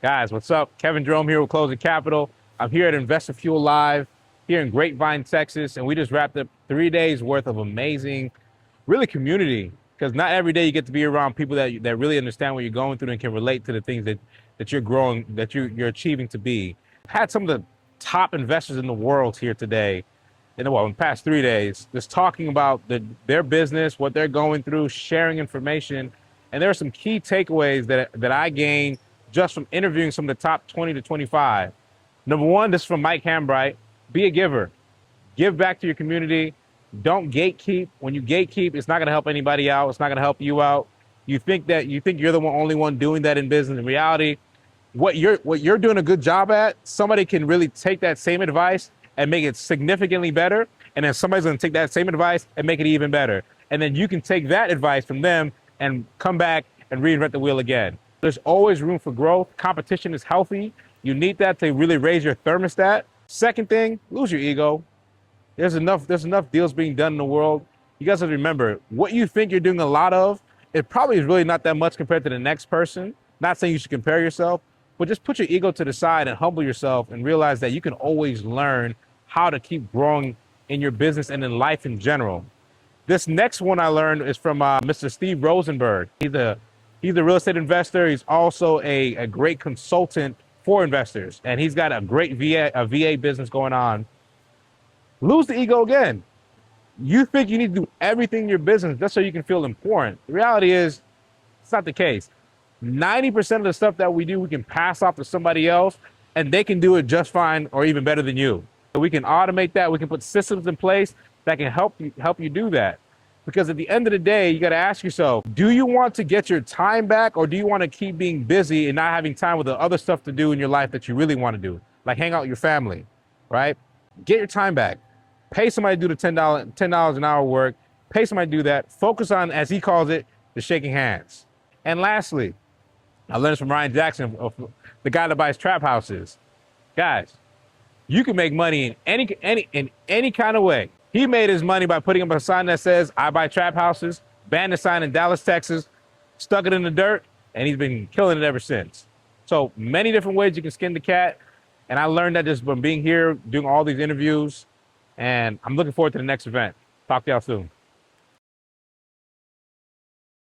Guys, what's up? Kevin Jerome here with Closing Capital. I'm here at Investor Fuel Live here in Grapevine, Texas, and we just wrapped up 3 days worth of amazing, really community. Because not every day you get to be around people that really understand what you're going through and can relate to the things that you're growing, that you're achieving to be. Had some of the top investors in the world here today, in the past 3 days, just talking about their business, what they're going through, sharing information. And there are some key takeaways that I gained just from interviewing some of the top 20 to 25. Number one, this is from Mike Hambright. Be a giver. Give back to your community. Don't gatekeep. When you gatekeep, it's not going to help anybody out. It's not going to help you out. You think you're the only one doing that in business. In reality, what you're doing a good job at, somebody can really take that same advice and make it significantly better. And then somebody's going to take that same advice and make it even better. And then you can take that advice from them and come back and reinvent the wheel again. There's always room for growth. Competition is healthy. You need that to really raise your thermostat. Second thing, lose your ego. There's enough deals being done in the world. You guys have to remember, what you think you're doing a lot of, it probably is really not that much compared to the next person. Not saying you should compare yourself, but just put your ego to the side and humble yourself and realize that you can always learn how to keep growing in your business and in life in general. This next one I learned is from Mr. Steve Rosenberg. He's a real estate investor. He's also a great consultant for investors, and he's got a great VA business going on. Lose the ego again. You think you need to do everything in your business just so you can feel important. The reality is, it's not the case. 90% of the stuff that we do, we can pass off to somebody else, and they can do it just fine or even better than you. So we can automate that. We can put systems in place that can help you do that. Because at the end of the day, you got to ask yourself, do you want to get your time back, or do you want to keep being busy and not having time with the other stuff to do in your life that you really want to do, like hang out with your family, right? Get your time back. Pay somebody to do the $10 an hour work. Pay somebody to do that. Focus on, as he calls it, the shaking hands. And lastly, I learned this from Ryan Jackson, the guy that buys trap houses. Guys, you can make money in any kind of way. He made his money by putting up a sign that says, "I buy trap houses," banned the sign in Dallas, Texas, stuck it in the dirt, and he's been killing it ever since. So many different ways you can skin the cat. And I learned that just from being here, doing all these interviews, and I'm looking forward to the next event. Talk to y'all soon.